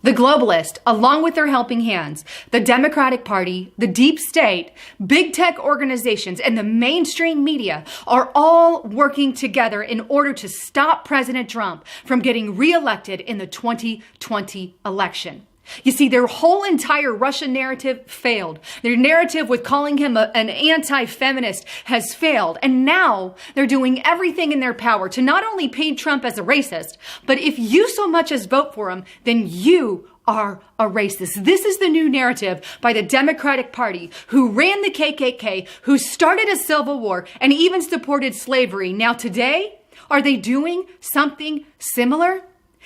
The globalists, along with their helping hands, the Democratic Party, the deep state, big tech organizations, and the mainstream media are all working together in order to stop President Trump from getting reelected in the 2020 election. You see, their whole entire Russian narrative failed. Their narrative with calling him an anti-feminist has failed. And now they're doing everything in their power to not only paint Trump as a racist, but if you so much as vote for him, then you are a racist. This is the new narrative by the Democratic Party, who ran the KKK, who started a civil war, and even supported slavery. Now today, are they doing something similar?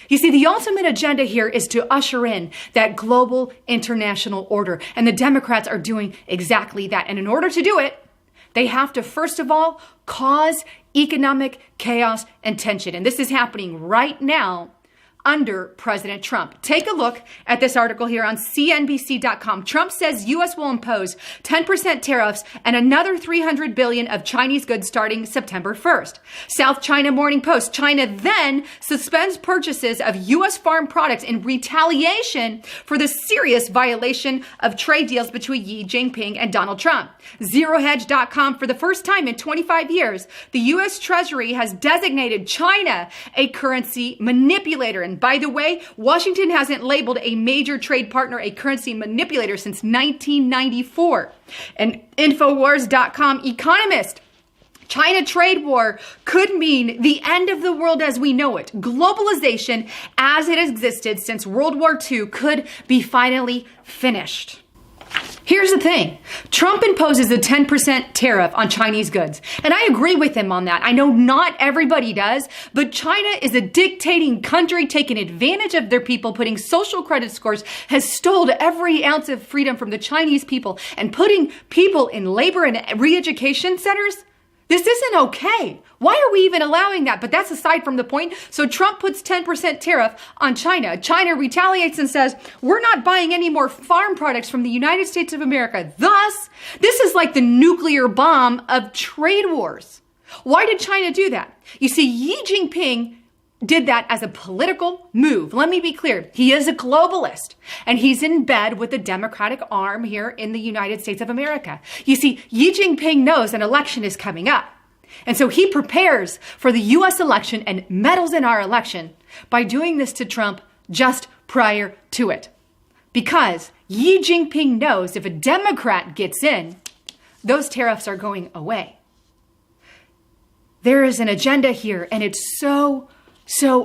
You see, the ultimate agenda here is to usher in that global international order. And the Democrats are doing exactly that. And in order to do it, they have to, first of all, cause economic chaos and tension. And this is happening right now under President Trump. Take a look at this article here on CNBC.com. Trump says U.S. will impose 10% tariffs and another $300 billion of Chinese goods starting September 1st. South China Morning Post. China then suspends purchases of U.S. farm products in retaliation for the serious violation of trade deals between Xi Jinping and Donald Trump. ZeroHedge.com. For the first time in 25 years, the U.S. Treasury has designated China a currency manipulator. And by the way, Washington hasn't labeled a major trade partner a currency manipulator since 1994. And Infowars.com economist. China trade war could mean the end of the world as we know it. Globalization as it existed since World War II could be finally finished. Here's the thing. Trump imposes a 10% tariff on Chinese goods. And I agree with him on that. I know not everybody does, but China is a dictating country taking advantage of their people, putting social credit scores, has stole every ounce of freedom from the Chinese people and putting people in labor and re-education centers. This isn't okay. Why are we even allowing that? But that's aside from the point. So Trump puts 10% tariff on China. China retaliates and says, we're not buying any more farm products from the United States of America. Thus, this is like the nuclear bomb of trade wars. Why did China do that? You see, Xi Jinping did that as a political move. Let me be clear. He is a globalist and he's in bed with the Democratic arm here in the United States of America. You see, Xi Jinping knows an election is coming up. And so he prepares for the U.S. election and meddles in our election by doing this to Trump just prior to it. Because Xi Jinping knows if a Democrat gets in, those tariffs are going away. There is an agenda here, and it's so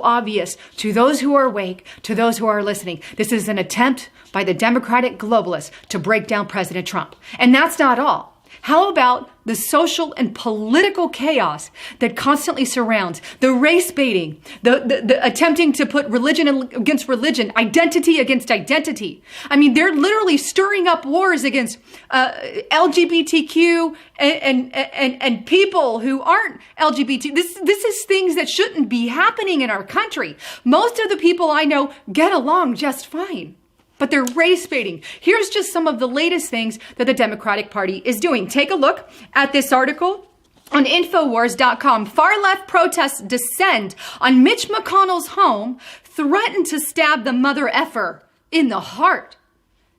obvious to those who are awake, to those who are listening. This is an attempt by the Democratic globalists to break down President Trump. And that's not all. How about the social and political chaos that constantly surrounds the race baiting, the attempting to put religion against religion, identity against identity? I mean, they're literally stirring up wars against LGBTQ and people who aren't LGBT. This is things that shouldn't be happening in our country. Most of the people I know get along just fine. But they're race baiting. Here's just some of the latest things that the Democratic Party is doing. Take a look at this article on Infowars.com. Far left protests descend on Mitch McConnell's home, threaten to stab the mother effer in the heart.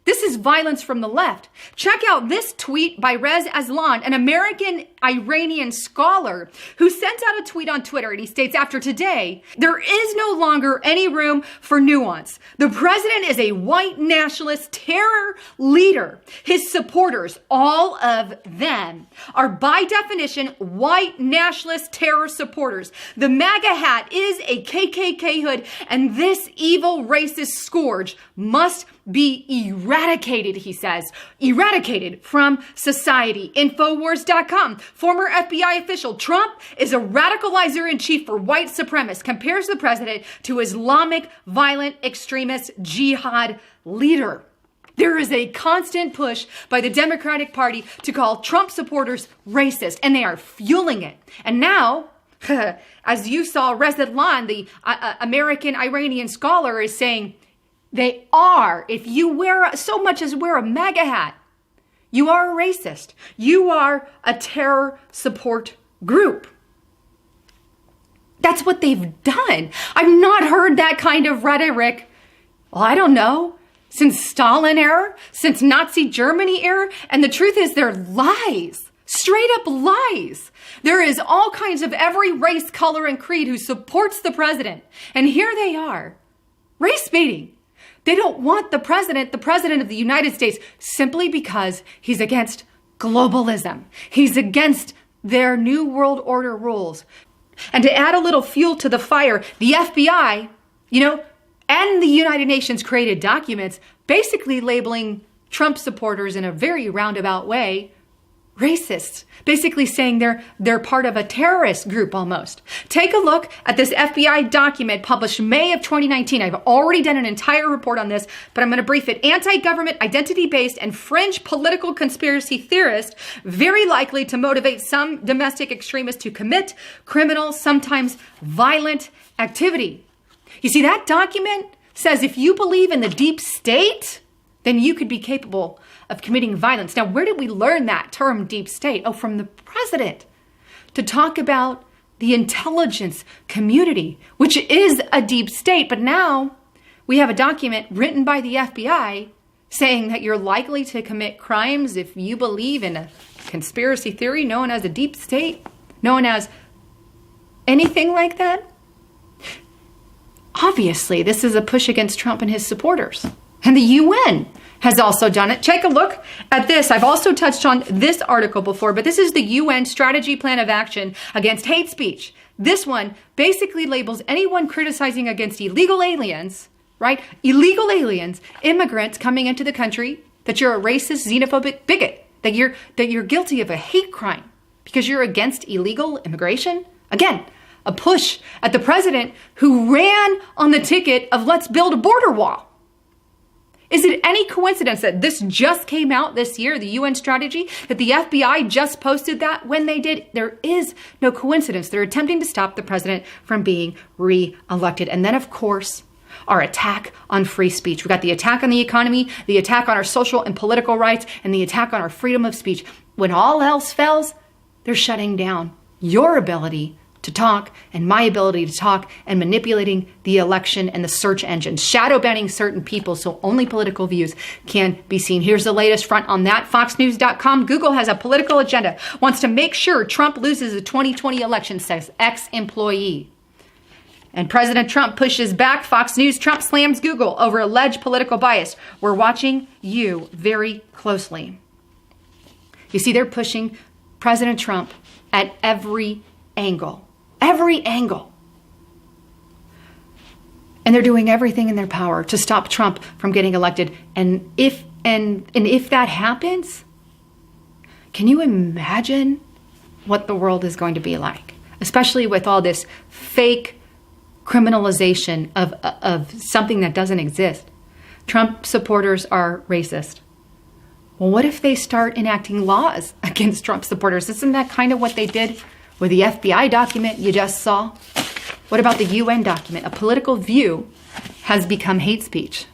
This is violence from the left. Check out this tweet by Rez Aslan, an American-Iranian scholar who sent out a tweet on Twitter, and he states, after today, there is no longer any room for nuance. The president is a white nationalist terror leader. His supporters, all of them, are by definition white nationalist terror supporters. The MAGA hat is a KKK hood, and this evil racist scourge must be eradicated, he says. Eradicated from society. Infowars.com. Former FBI official. Trump is a radicalizer in chief for white supremacists. Compares the president to Islamic violent extremist jihad leader. There is a constant push by the Democratic Party to call Trump supporters racist, and they are fueling it. And now, as you saw, Reza Lan, the American-Iranian scholar, is saying, they are. If you wear so much as wear a MAGA hat, you are a racist. You are a terror support group. That's what they've done. I've not heard that kind of rhetoric Well, I don't know. Since Stalin era, since Nazi Germany era, and the truth is they're lies. Straight up lies. There is all kinds of every race, color, and creed who supports the president. And here they are, race baiting. They don't want the president of the United States, simply because he's against globalism. He's against their new world order rules. And to add a little fuel to the fire, the FBI, and the United Nations created documents basically labeling Trump supporters in a very roundabout way racists, basically saying they're part of a terrorist group almost. Take a look at this FBI document published May of 2019. I've already done an entire report on this, but I'm going to brief it. Anti-government, identity-based, and fringe political conspiracy theorists, very likely to motivate some domestic extremists to commit criminal, sometimes violent activity. You see, that document says if you believe in the deep state, then you could be capable of committing violence. Now, where did we learn that term deep state? Oh, from the president, to talk about the intelligence community, which is a deep state. But now we have a document written by the FBI saying that you're likely to commit crimes if you believe in a conspiracy theory known as a deep state, known as anything like that. Obviously, this is a push against Trump and his supporters. And the UN has also done it. Take a look at this. I've also touched on this article before, but this is the UN Strategy Plan of Action Against Hate Speech. This one basically labels anyone criticizing against illegal aliens, right? Illegal aliens, immigrants coming into the country, that you're a racist, xenophobic bigot, that you're guilty of a hate crime because you're against illegal immigration. Again, a push at the president who ran on the ticket of let's build a border wall. Is it any coincidence that this just came out this year, the UN strategy, that the FBI just posted that when they did? There is no coincidence. They're attempting to stop the president from being re-elected. And then, of course, our attack on free speech. We got the attack on the economy, the attack on our social and political rights, and the attack on our freedom of speech. When all else fails, they're shutting down your ability to talk and my ability to talk, and manipulating the election and the search engine, shadow banning certain people so only political views can be seen. Here's the latest front on that. FoxNews.com. Google has a political agenda, wants to make sure Trump loses the 2020 election, says ex-employee. And President Trump pushes back. Fox News. Trump slams Google over alleged political bias. We're watching you very closely. You see, they're pushing President Trump at every angle. Every angle. And they're doing everything in their power to stop Trump from getting elected. And if that happens, can you imagine what the world is going to be like? Especially with all this fake criminalization of something that doesn't exist. Trump supporters are racist. Well, what if they start enacting laws against Trump supporters? Isn't that kind of what they did with the FBI document you just saw? What about the UN document? A political view has become hate speech.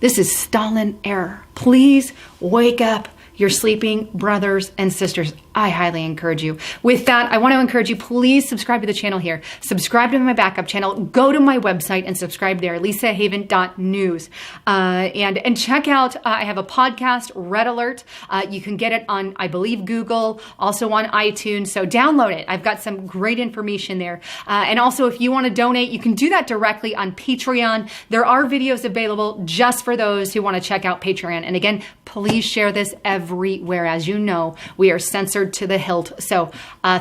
This is Stalin era. Please wake up your sleeping brothers and sisters. I highly encourage you. With that, I want to encourage you, please subscribe to the channel here. Subscribe to my backup channel. Go to my website and subscribe there, lisahaven.news. And check out, I have a podcast, Red Alert. You can get it on, I believe, Google, also on iTunes. So download it. I've got some great information there. And also, if you want to donate, you can do that directly on Patreon. There are videos available just for those who want to check out Patreon. And again, please share this everywhere. As you know, we are censored to the hilt, so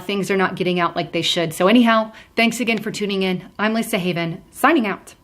things are not getting out like they should. So anyhow, thanks again for tuning in. I'm Lisa Haven, signing out.